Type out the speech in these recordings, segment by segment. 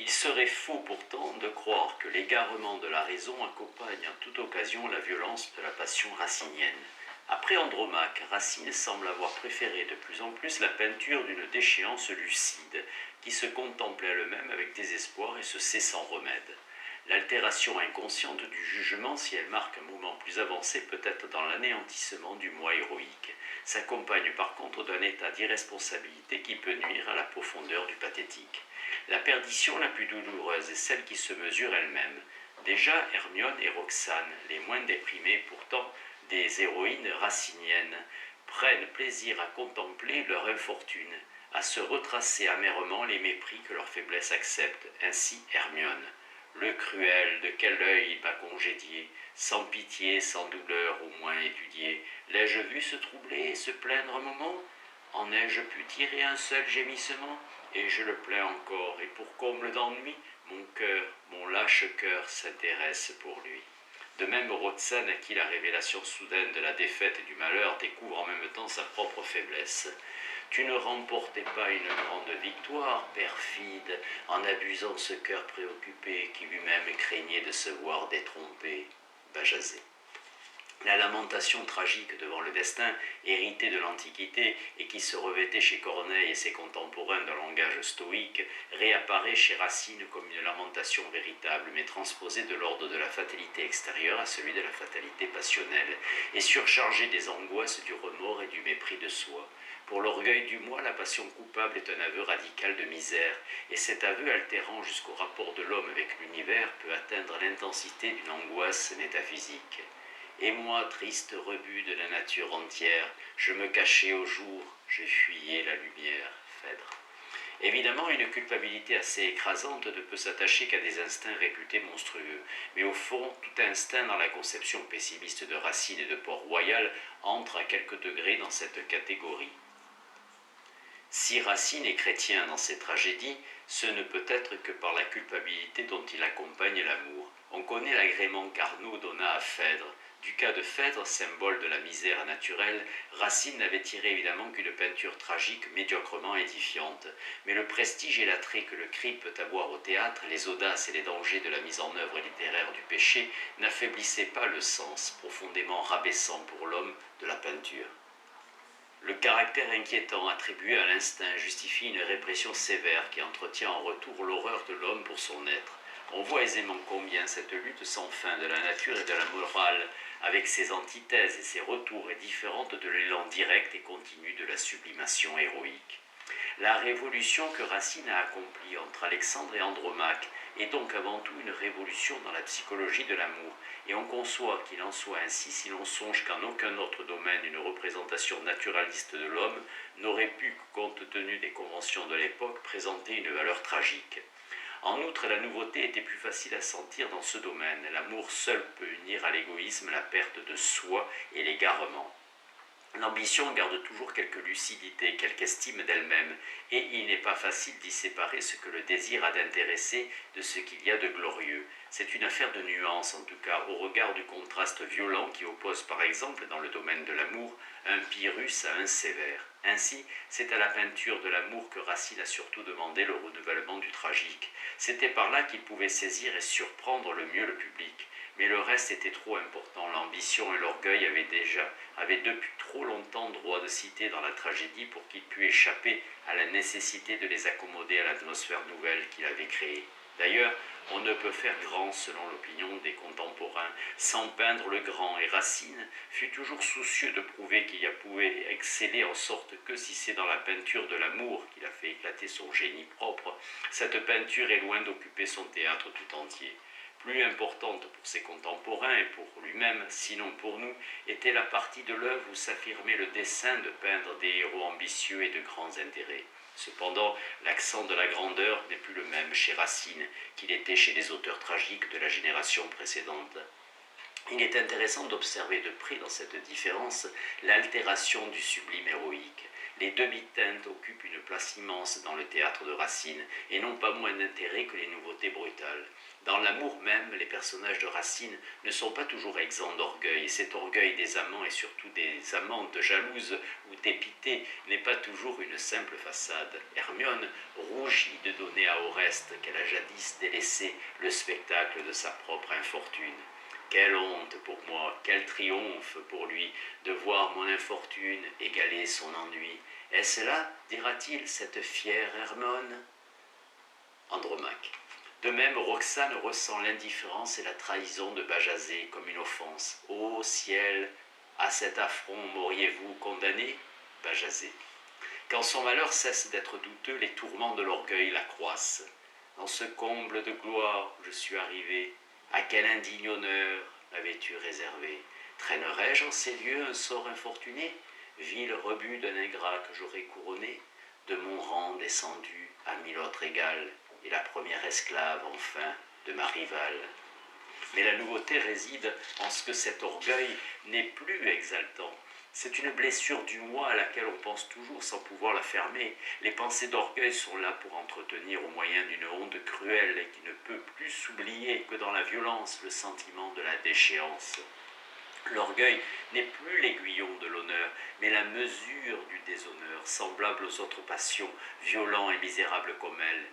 Il serait faux pourtant de croire que l'égarement de la raison accompagne en toute occasion la violence de la passion racinienne. Après Andromaque, Racine semble avoir préféré de plus en plus la peinture d'une déchéance lucide, qui se contemple elle-même avec désespoir et se sait sans remède. L'altération inconsciente du jugement, si elle marque un moment plus avancé peut-être dans l'anéantissement du moi héroïque, s'accompagne par contre d'un état d'irresponsabilité qui peut nuire à la profondeur du pathétique. La perdition la plus douloureuse est celle qui se mesure elle-même. Déjà, Hermione et Roxane, les moins déprimées pourtant des héroïnes raciniennes, prennent plaisir à contempler leur infortune, à se retracer amèrement les mépris que leur faiblesse accepte. Ainsi Hermione. Le cruel, de quel œil m'a congédié, sans pitié, sans douleur, au moins étudié. L'ai-je vu se troubler et se plaindre un moment? En ai-je pu tirer un seul gémissement? Et je le plains encore, et pour comble d'ennui, mon cœur, mon lâche cœur s'intéresse pour lui. De même, Roxane, à qui la révélation soudaine de la défaite et du malheur découvre en même temps sa propre faiblesse. Tu ne remportais pas une grande victoire, perfide, en abusant ce cœur préoccupé qui lui-même craignait de se voir détrompé. Bajazet. La lamentation tragique devant le destin, hérité de l'Antiquité et qui se revêtait chez Corneille et ses contemporains d'un langage stoïque, réapparaît chez Racine comme une lamentation véritable, mais transposée de l'ordre de la fatalité extérieure à celui de la fatalité passionnelle, et surchargée des angoisses du remords et du mépris de soi. Pour l'orgueil du moi, la passion coupable est un aveu radical de misère, et cet aveu altérant jusqu'au rapport de l'homme avec l'univers peut atteindre l'intensité d'une angoisse métaphysique. Et moi, triste rebut de la nature entière, je me cachais au jour, je fuyais la lumière. Phèdre. Évidemment, une culpabilité assez écrasante ne peut s'attacher qu'à des instincts réputés monstrueux, mais au fond, tout instinct dans la conception pessimiste de Racine et de Port-Royal entre à quelques degrés dans cette catégorie. Si Racine est chrétien dans ses tragédies, ce ne peut être que par la culpabilité dont il accompagne l'amour. On connaît l'agrément qu'Arnaud donna à Phèdre. Du cas de Phèdre, symbole de la misère naturelle, Racine n'avait tiré évidemment qu'une peinture tragique médiocrement édifiante. Mais le prestige et l'attrait que le cri peut avoir au théâtre, les audaces et les dangers de la mise en œuvre littéraire du péché, n'affaiblissaient pas le sens profondément rabaissant pour l'homme de la peinture. Le caractère inquiétant attribué à l'instinct justifie une répression sévère qui entretient en retour l'horreur de l'homme pour son être. On voit aisément combien cette lutte sans fin de la nature et de la morale, avec ses antithèses et ses retours, est différente de l'élan direct et continu de la sublimation héroïque. La révolution que Racine a accomplie entre Alexandre et Andromaque est donc avant tout une révolution dans la psychologie de l'amour, et on conçoit qu'il en soit ainsi si l'on songe qu'en aucun autre domaine une représentation naturaliste de l'homme n'aurait pu, compte tenu des conventions de l'époque, présenter une valeur tragique. En outre, la nouveauté était plus facile à sentir dans ce domaine. L'amour seul peut unir à l'égoïsme la perte de soi et l'égarement. L'ambition garde toujours quelque lucidité, quelque estime d'elle-même, et il n'est pas facile d'y séparer ce que le désir a d'intéressé de ce qu'il y a de glorieux. C'est une affaire de nuance, en tout cas, au regard du contraste violent qui oppose par exemple, dans le domaine de l'amour, un Pyrrhus à un Sévère. Ainsi, c'est à la peinture de l'amour que Racine a surtout demandé le renouvellement du tragique. C'était par là qu'il pouvait saisir et surprendre le mieux le public. Mais le reste était trop important, l'ambition et l'orgueil avaient depuis trop longtemps droit de cité dans la tragédie pour qu'il pût échapper à la nécessité de les accommoder à l'atmosphère nouvelle qu'il avait créée. D'ailleurs, on ne peut faire grand selon l'opinion des contemporains sans peindre le grand, et Racine fut toujours soucieux de prouver qu'il y a pouvait exceller en sorte que si c'est dans la peinture de l'amour qu'il a fait éclater son génie propre, cette peinture est loin d'occuper son théâtre tout entier. Plus importante pour ses contemporains et pour lui-même, sinon pour nous, était la partie de l'œuvre où s'affirmait le dessein de peindre des héros ambitieux et de grands intérêts. Cependant, l'accent de la grandeur n'est plus le même chez Racine qu'il était chez les auteurs tragiques de la génération précédente. Il est intéressant d'observer de près dans cette différence l'altération du sublime héroïque. Les demi-teintes occupent une place immense dans le théâtre de Racine et n'ont pas moins d'intérêt que les nouveautés brutales. Dans l'amour même, les personnages de Racine ne sont pas toujours exempts d'orgueil, et cet orgueil des amants et surtout des amantes jalouses ou dépitées n'est pas toujours une simple façade. Hermione rougit de donner à Oreste, qu'elle a jadis délaissé, le spectacle de sa propre infortune. Quelle honte pour moi, quel triomphe pour lui de voir mon infortune égaler son ennui. Est-ce là, dira-t-il, cette fière Hermione? Andromaque. De même, Roxane ressent l'indifférence et la trahison de Bajazet comme une offense. Ô ciel, à cet affront m'auriez-vous condamné? Bajazet. Quand son malheur cesse d'être douteux, les tourments de l'orgueil l'accroissent. Dans ce comble de gloire où je suis arrivé, à quel indigne honneur m'avais-tu réservé? Traînerais-je en ces lieux un sort infortuné? Vil rebut d'un ingrat que j'aurais couronné? De mon rang descendu à mille autres égales, et la première esclave, enfin, de ma rivale. Mais la nouveauté réside en ce que cet orgueil n'est plus exaltant. C'est une blessure du moi à laquelle on pense toujours sans pouvoir la fermer. Les pensées d'orgueil sont là pour entretenir au moyen d'une honte cruelle et qui ne peut plus s'oublier que dans la violence le sentiment de la déchéance. L'orgueil n'est plus l'aiguillon de l'honneur, mais la mesure du déshonneur, semblable aux autres passions, violent et misérable comme elle.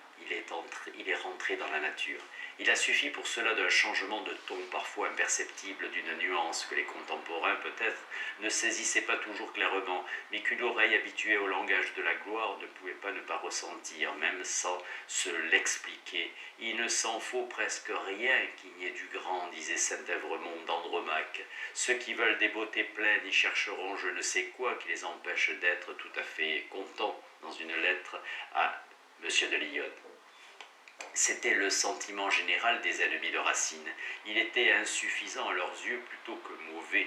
Il est rentré dans la nature. Il a suffi pour cela d'un changement de ton parfois imperceptible, d'une nuance que les contemporains, peut-être, ne saisissaient pas toujours clairement, mais qu'une oreille habituée au langage de la gloire ne pouvait pas ne pas ressentir, même sans se l'expliquer. Il ne s'en faut presque rien qu'il n'y ait du grand, disait saint Évremond d'Andromaque. Ceux qui veulent des beautés pleines y chercheront je ne sais quoi qui les empêche d'être tout à fait contents, dans une lettre à M. de Lyonne. C'était le sentiment général des ennemis de Racine. Il était insuffisant à leurs yeux plutôt que mauvais.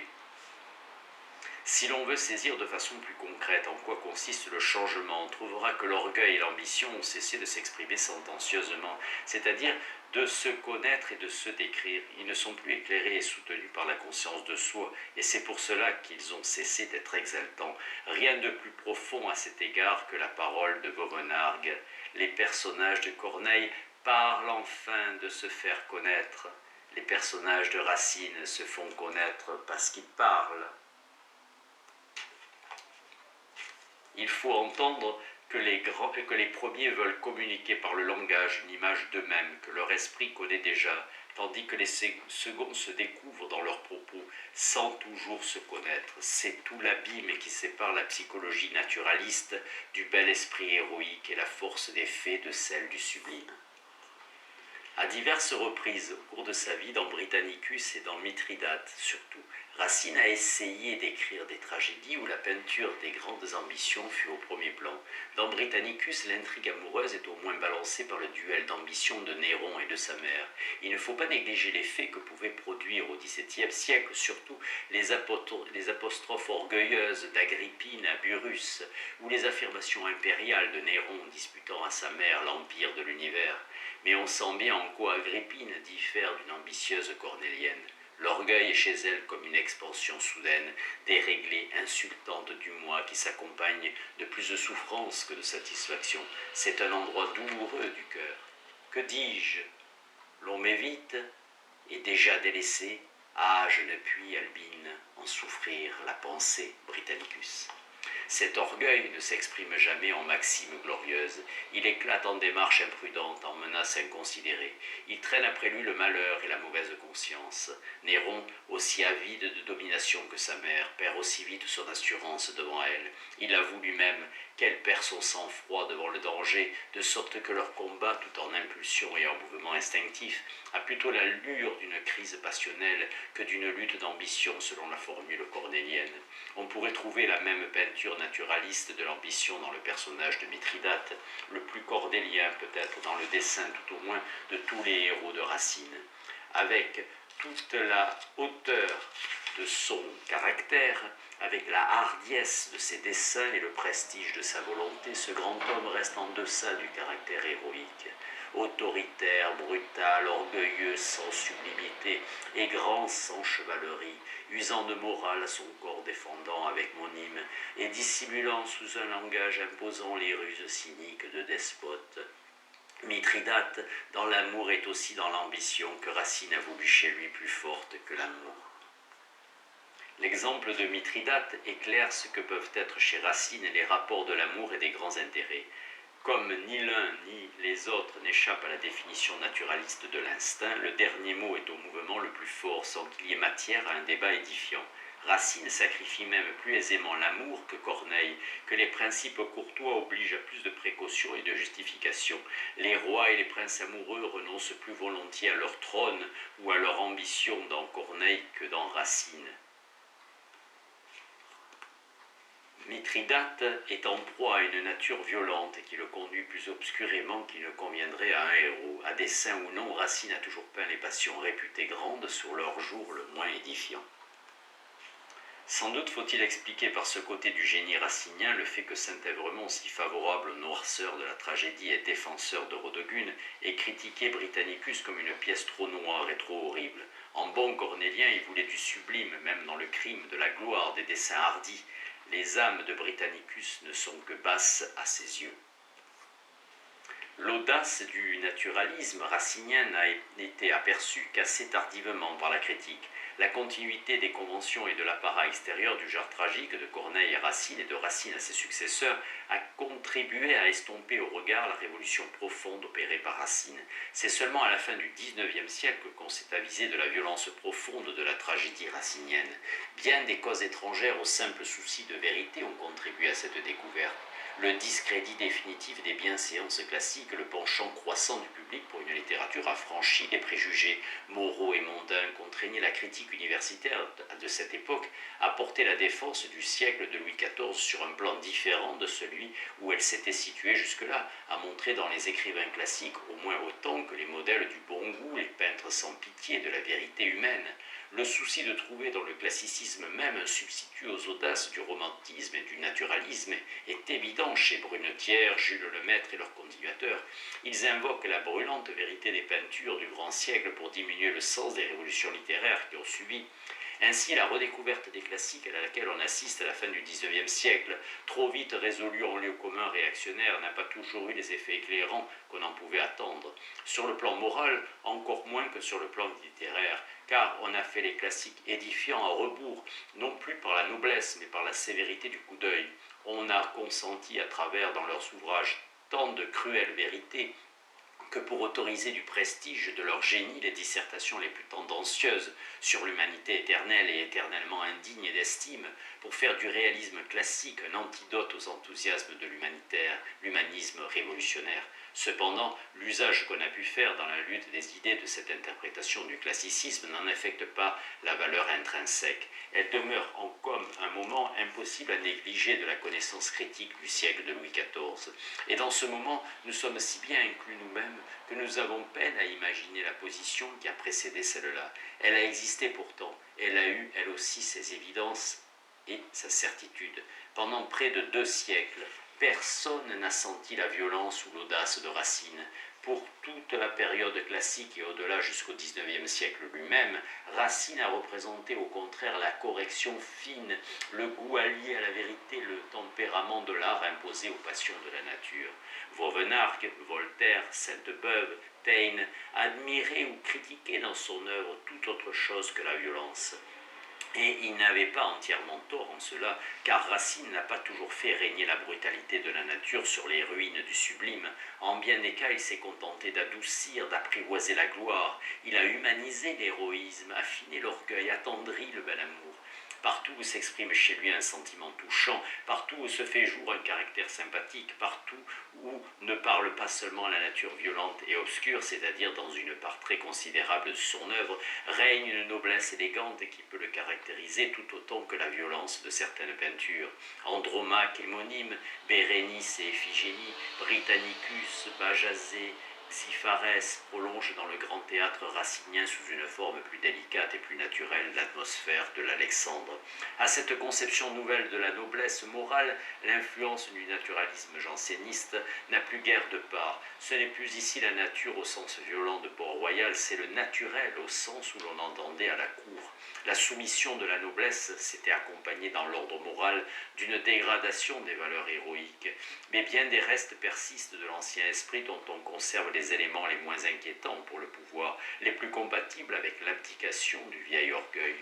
Si l'on veut saisir de façon plus concrète en quoi consiste le changement, on trouvera que l'orgueil et l'ambition ont cessé de s'exprimer sentencieusement, c'est-à-dire de se connaître et de se décrire. Ils ne sont plus éclairés et soutenus par la conscience de soi, et c'est pour cela qu'ils ont cessé d'être exaltants. Rien de plus profond à cet égard que la parole de Vauvenargues. Les personnages de Corneille parlent enfin de se faire connaître. Les personnages de Racine se font connaître parce qu'ils parlent. Il faut entendre que les premiers veulent communiquer par le langage une image d'eux-mêmes que leur esprit connaît déjà, tandis que les seconds se découvrent dans leurs propos sans toujours se connaître. C'est tout l'abîme qui sépare la psychologie naturaliste du bel esprit héroïque et la force des faits de celle du sublime. À diverses reprises au cours de sa vie, dans Britannicus et dans Mithridate surtout, Racine a essayé d'écrire des tragédies où la peinture des grandes ambitions fut au premier plan. Dans Britannicus, l'intrigue amoureuse est au moins balancée par le duel d'ambition de Néron et de sa mère. Il ne faut pas négliger l'effet que pouvaient produire au XVIIe siècle surtout les apostrophes orgueilleuses d'Agrippine à Burrus, ou les affirmations impériales de Néron disputant à sa mère l'empire de l'univers. Mais on sent bien en quoi Agrippine diffère d'une ambitieuse cornélienne. L'orgueil est chez elle comme une expansion soudaine, déréglée, insultante du moi qui s'accompagne de plus de souffrance que de satisfaction. C'est un endroit douloureux du cœur. Que dis-je? L'on m'évite, et déjà délaissé, ah, je ne puis, Albine, en souffrir la pensée, Britannicus. Cet orgueil ne s'exprime jamais en maximes glorieuses. Il éclate en démarches imprudentes, en menaces inconsidérées. Il traîne après lui le malheur et la mauvaise conscience. Néron, aussi avide de domination que sa mère, perd aussi vite son assurance devant elle. Il avoue lui-même qu'elle perd son sang-froid devant le danger, de sorte que leur combat, tout en impulsion et en mouvement instinctif, a plutôt l'allure d'une crise passionnelle que d'une lutte d'ambition selon la formule cornélienne. On pourrait trouver la même peinture naturaliste de l'ambition dans le personnage de Mithridate, le plus cordélien peut-être dans le dessin tout au moins de tous les héros de Racine. Avec toute la hauteur de son caractère, avec la hardiesse de ses dessins et le prestige de sa volonté, ce grand homme reste en deçà du caractère héroïque. Autoritaire, brutal, orgueilleux sans sublimité, et grand sans chevalerie, usant de morale à son corps défendant avec mon hymne, et dissimulant sous un langage imposant les ruses cyniques de despotes. Mithridate, dans l'amour est aussi dans l'ambition que Racine a voulu chez lui plus forte que l'amour. L'exemple de Mithridate éclaire ce que peuvent être chez Racine les rapports de l'amour et des grands intérêts. Comme ni l'un ni les autres n'échappent à la définition naturaliste de l'instinct, le dernier mot est au mouvement le plus fort sans qu'il y ait matière à un débat édifiant. Racine sacrifie même plus aisément l'amour que Corneille, que les principes courtois obligent à plus de précaution et de justification. Les rois et les princes amoureux renoncent plus volontiers à leur trône ou à leur ambition dans Corneille que dans Racine. Mithridate est en proie à une nature violente qui le conduit plus obscurément qu'il ne conviendrait à un héros. À dessein ou non, Racine a toujours peint les passions réputées grandes sur leur jour le moins édifiant. Sans doute faut-il expliquer par ce côté du génie racinien le fait que Saint-Évremond, si favorable aux noirceurs de la tragédie et défenseur de Rodogune, ait critiqué Britannicus comme une pièce trop noire et trop horrible. En bon cornélien, il voulait du sublime, même dans le crime, de la gloire, des desseins hardis. Les âmes de Britannicus ne sont que basses à ses yeux. L'audace du naturalisme racinien n'a été aperçue qu'assez tardivement par la critique. La continuité des conventions et de l'apparat extérieur du genre tragique de Corneille à Racine et de Racine à ses successeurs a contribué à estomper au regard la révolution profonde opérée par Racine. C'est seulement à la fin du XIXe siècle qu'on s'est avisé de la violence profonde de la tragédie racinienne. Bien des causes étrangères au simple souci de vérité ont contribué à cette découverte. Le discrédit définitif des bienséances classiques, le penchant croissant du public pour une littérature affranchie des préjugés moraux et mondains contraignait la critique universitaire de cette époque à porter la défense du siècle de Louis XIV sur un plan différent de celui où elle s'était située jusque-là, à montrer dans les écrivains classiques au moins autant que les modèles du bon goût, les peintres sans pitié de la vérité humaine. Le souci de trouver dans le classicisme même un substitut aux audaces du romantisme et du naturalisme est évident chez Brunetière, Jules Lemaître et leurs continuateurs. Ils invoquent la brûlante vérité des peintures du grand siècle pour diminuer le sens des révolutions littéraires qui ont suivi. Ainsi, la redécouverte des classiques à laquelle on assiste à la fin du XIXe siècle, trop vite résolue en lieu commun réactionnaire, n'a pas toujours eu les effets éclairants qu'on en pouvait attendre. Sur le plan moral, encore moins que sur le plan littéraire, car on a fait les classiques édifiants à rebours, non plus par la noblesse, mais par la sévérité du coup d'œil. On a consenti à travers dans leurs ouvrages tant de cruelles vérités que pour autoriser du prestige de leur génie les dissertations les plus tendancieuses sur l'humanité éternelle et éternellement indigne d'estime, pour faire du réalisme classique un antidote aux enthousiasmes de l'humanisme révolutionnaire. Cependant, l'usage qu'on a pu faire dans la lutte des idées de cette interprétation du classicisme n'en affecte pas la valeur intrinsèque. Elle demeure en comme un moment impossible à négliger de la connaissance critique du siècle de Louis XIV. Et dans ce moment, nous sommes si bien inclus nous-mêmes que nous avons peine à imaginer la position qui a précédé celle-là. Elle a existé pourtant, elle a eu elle aussi ses évidences et sa certitude. Pendant près de 2 siècles, personne n'a senti la violence ou l'audace de Racine. Pour toute la période classique et au-delà jusqu'au XIXe siècle lui-même, Racine a représenté au contraire la correction fine, le goût allié à la vérité, le tempérament de l'art imposé aux passions de la nature. Vauvenargues, Voltaire, Sainte-Beuve, Taine admiraient ou critiquaient dans son œuvre toute autre chose que la violence. Et il n'avait pas entièrement tort en cela, car Racine n'a pas toujours fait régner la brutalité de la nature sur les ruines du sublime. En bien des cas, il s'est contenté d'adoucir, d'apprivoiser la gloire. Il a humanisé l'héroïsme, affiné l'orgueil, attendri le bel amour. Partout où s'exprime chez lui un sentiment touchant, partout où se fait jour un caractère sympathique, partout où ne parle pas seulement la nature violente et obscure, c'est-à-dire dans une part très considérable de son œuvre, règne une noblesse élégante qui peut le caractériser tout autant que la violence de certaines peintures. Andromaque, Hémonime, Bérénice et Iphigénie, Britannicus, Bajazet, Xipharès prolonge dans le grand théâtre racinien sous une forme plus délicate et plus naturelle l'atmosphère de l'Alexandre. À cette conception nouvelle de la noblesse morale, l'influence du naturalisme janséniste n'a plus guère de part. Ce n'est plus ici la nature au sens violent de Port-Royal, c'est le naturel au sens où l'on entendait à la cour. La soumission de la noblesse s'était accompagnée dans l'ordre moral d'une dégradation des valeurs héroïques, mais bien des restes persistent de l'ancien esprit dont on conserve les éléments les moins inquiétants pour le pouvoir, les plus compatibles avec l'abdication du vieil orgueil.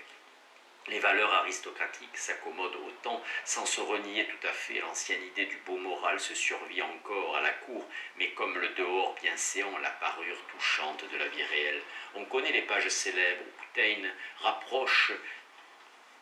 Les valeurs aristocratiques s'accommodent autant sans se renier tout à fait. L'ancienne idée du beau moral se survit encore à la cour, mais comme le dehors bienséant la parure touchante de la vie réelle. On connaît les pages célèbres où Taine rapproche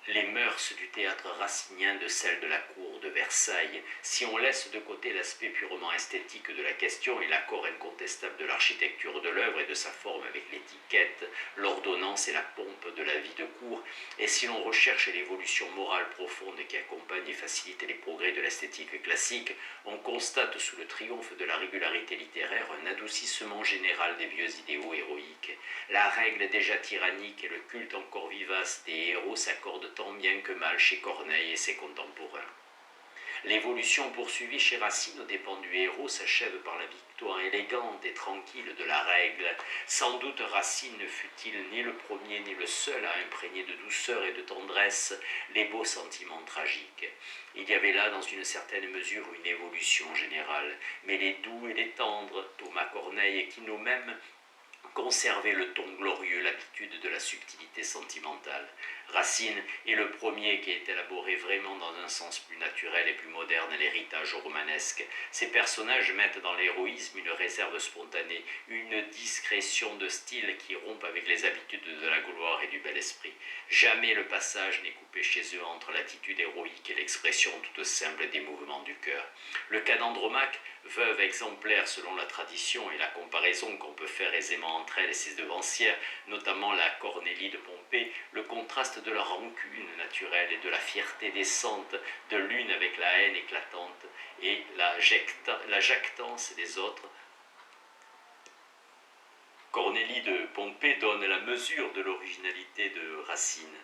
les mœurs du théâtre racinien de celles de la cour de Versailles. Si on laisse de côté l'aspect purement esthétique de la question et l'accord incontestable de l'architecture de l'œuvre et de sa forme avec l'étiquette, l'ordonnance et la pompe de la vie de cour, et si l'on recherche l'évolution morale profonde qui accompagne et facilite les progrès de l'esthétique classique, on constate sous le triomphe de la régularité littéraire un adoucissement général des vieux idéaux héroïques. La règle déjà tyrannique et le culte encore vivace des héros s'accordent tant bien que mal chez Corneille et ses contemporains. L'évolution poursuivie chez Racine aux dépens du héros s'achève par la victoire élégante et tranquille de la règle. Sans doute Racine ne fut-il ni le premier ni le seul à imprégner de douceur et de tendresse les beaux sentiments tragiques. Il y avait là dans une certaine mesure une évolution générale, mais les doux et les tendres, Thomas Corneille et Quinault même, conserver le ton glorieux, l'habitude de la subtilité sentimentale. Racine est le premier qui ait élaboré vraiment dans un sens plus naturel et plus moderne l'héritage romanesque. Ces personnages mettent dans l'héroïsme une réserve spontanée, une discrétion de style qui rompt avec les habitudes de la gloire et du bel esprit. Jamais le passage n'est coupé chez eux entre l'attitude héroïque et l'expression toute simple des mouvements du cœur. Le cas d'Andromaque, veuve exemplaire selon la tradition et la comparaison qu'on peut faire aisément entre elle et ses devancières, notamment la Cornélie de Pompée, le contraste de la rancune naturelle et de la fierté décente de l'une avec la haine éclatante et la jactance des autres. Cornélie de Pompée donne la mesure de l'originalité de Racine.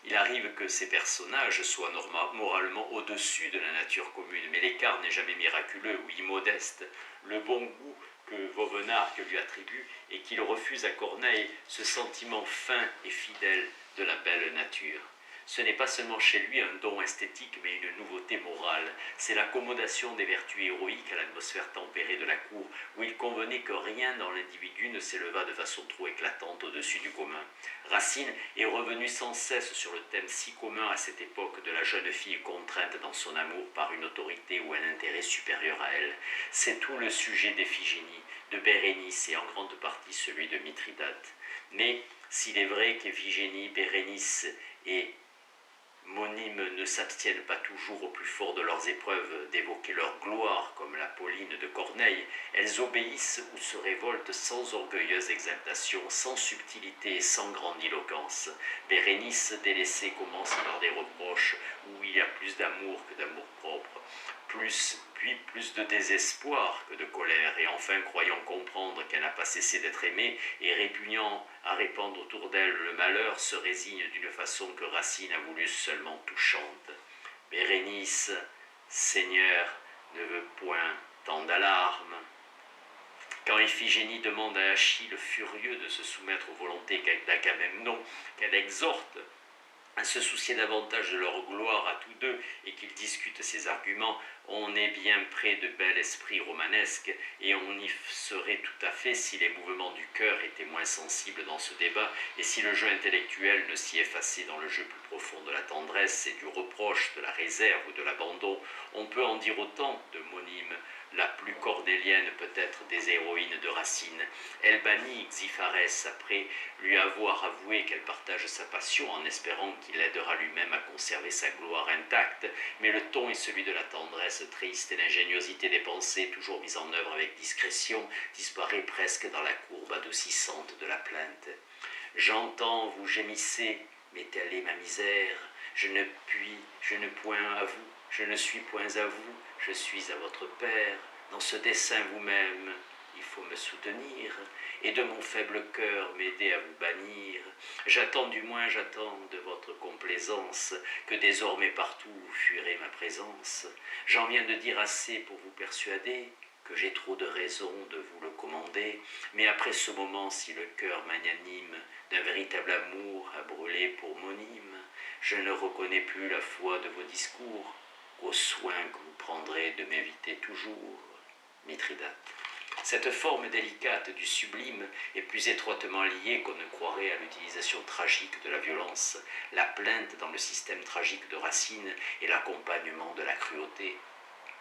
Il arrive que ces personnages soient moralement au-dessus de la nature commune, mais l'écart n'est jamais miraculeux ou immodeste. Le bon goût que Vauvenargues lui attribue et qu'il refuse à Corneille, ce sentiment fin et fidèle de la belle nature. Ce n'est pas seulement chez lui un don esthétique, mais une nouveauté morale. C'est l'accommodation des vertus héroïques à l'atmosphère tempérée de la cour, où il convenait que rien dans l'individu ne s'éleva de façon trop éclatante au-dessus du commun. Racine est revenu sans cesse sur le thème si commun à cette époque de la jeune fille contrainte dans son amour par une autorité ou un intérêt supérieur à elle. C'est tout le sujet d'Iphigénie, de Bérénice et en grande partie celui de Mithridate. Mais s'il est vrai qu'Iphigénie, Bérénice et Monime ne s'abstiennent pas toujours au plus fort de leurs épreuves d'évoquer leur gloire comme la Pauline de Corneille, elles obéissent ou se révoltent sans orgueilleuse exaltation, sans subtilité et sans grandiloquence. Bérénice, délaissée, commence par des reproches où il y a plus d'amour que d'amour-propre, puis plus de désespoir que de colère, et enfin croyant comprendre qu'elle n'a pas cessé d'être aimée, et répugnant à répandre autour d'elle le malheur, se résigne d'une façon que Racine a voulu seulement touchante. Bérénice, Seigneur, ne veut point tant d'alarmes. Quand Iphigénie demande à Achille furieux de se soumettre aux volontés d'Agamemnon, qu'elle exhorte à se soucier davantage de leur gloire à tous deux et qu'ils discutent ces arguments, on est bien près de bel esprit romanesque et on y serait tout à fait si les mouvements du cœur étaient moins sensibles dans ce débat et si le jeu intellectuel ne s'y effaçait dans le jeu plus profond de la tendresse et du reproche, de la réserve ou de l'abandon. On peut en dire autant de Monime, la plus cornélienne peut-être des héroïnes de Racine. Elle bannit Xipharès après lui avoir avoué qu'elle partage sa passion en espérant qu'il l'aidera lui-même à conserver sa gloire intacte, mais le ton est celui de la tendresse triste et l'ingéniosité des pensées, toujours mise en œuvre avec discrétion, disparaît presque dans la courbe adoucissante de la plainte. J'entends, vous gémissez, mais telle est ma misère, je ne point à vous, je ne suis point à vous, je suis à votre Père, dans ce dessein vous-même, il faut me soutenir, et de mon faible cœur m'aider à vous bannir. J'attends de votre complaisance, que désormais partout vous fuirez ma présence. J'en viens de dire assez pour vous persuader que j'ai trop de raisons de vous le commander, mais après ce moment, si le cœur magnanime d'un véritable amour a brûlé pour monime, je ne reconnais plus la foi de vos discours, qu'au soin que vous prendrez de m'éviter toujours. Mithridate. Cette forme délicate du sublime est plus étroitement liée qu'on ne croirait à l'utilisation tragique de la violence, la plainte dans le système tragique de Racine et l'accompagnement de la cruauté.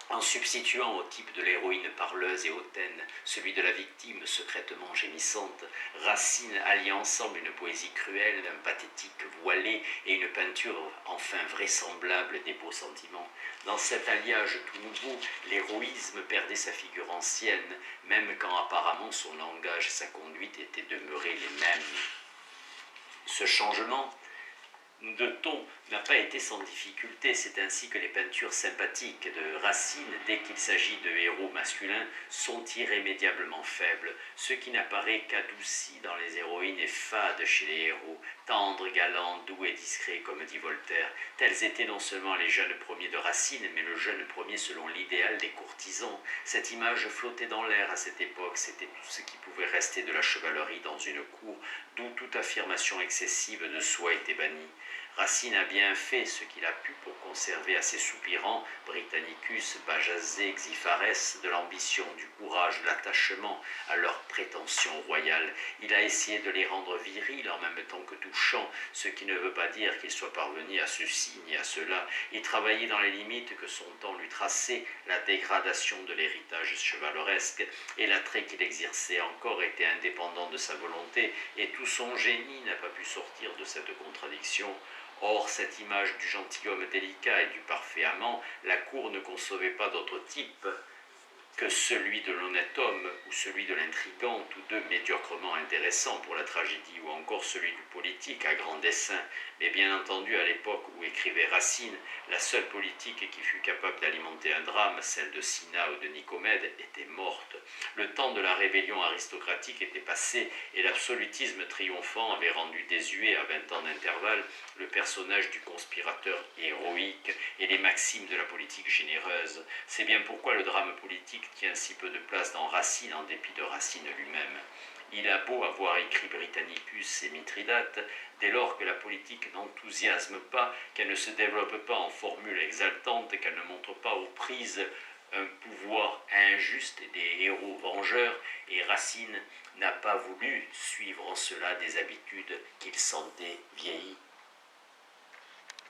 En substituant au type de l'héroïne parleuse et hautaine celui de la victime secrètement gémissante, Racine allie ensemble une poésie cruelle, un pathétique voilé et une peinture enfin vraisemblable des beaux sentiments. Dans cet alliage tout nouveau, l'héroïsme perdait sa figure ancienne, même quand apparemment son langage et sa conduite étaient demeurés les mêmes. Ce changement de ton n'a pas été sans difficulté. C'est ainsi que les peintures sympathiques de Racine, dès qu'il s'agit de héros masculins, sont irrémédiablement faibles. Ce qui n'apparaît qu'adouci dans les héroïnes est fade chez les héros, tendres, galants, doux et discrets, comme dit Voltaire. Tels étaient non seulement les jeunes premiers de Racine, mais le jeune premier selon l'idéal des courtisans. Cette image flottait dans l'air à cette époque, c'était tout ce qui pouvait rester de la chevalerie dans une cour, d'où toute affirmation excessive de soi était bannie. Racine a bien fait ce qu'il a pu pour conserver à ses soupirants, Britannicus, Bajazet, Xiphares, de l'ambition, du courage, de l'attachement à leurs prétentions royales. Il a essayé de les rendre virils en même temps que touchants, ce qui ne veut pas dire qu'il soit parvenu à ceci ni à cela. Il travaillait dans les limites que son temps lui traçait, la dégradation de l'héritage chevaleresque, et l'attrait qu'il exerçait encore était indépendant de sa volonté, et tout son génie n'a pas pu sortir de cette contradiction. Or, cette image du gentilhomme délicat et du parfait amant, la cour ne concevait pas d'autre type que celui de l'honnête homme ou celui de l'intrigant, tous deux médiocrement intéressants pour la tragédie, ou encore celui du politique à grand dessein. Mais bien entendu, à l'époque où écrivait Racine, la seule politique qui fut capable d'alimenter un drame, celle de Cinna ou de Nicomède, était morte. Le temps de la rébellion aristocratique était passé et l'absolutisme triomphant avait rendu désuet à 20 ans d'intervalle le personnage du conspirateur héroïque et les maximes de la politique généreuse. C'est bien pourquoi le drame politique tient si peu de place dans Racine en dépit de Racine lui-même. Il a beau avoir écrit Britannicus et Mithridate, dès lors que la politique n'enthousiasme pas, qu'elle ne se développe pas en formules exaltantes, qu'elle ne montre pas aux prises un pouvoir injuste et des héros vengeurs, et Racine n'a pas voulu suivre en cela des habitudes qu'il sentait vieillies.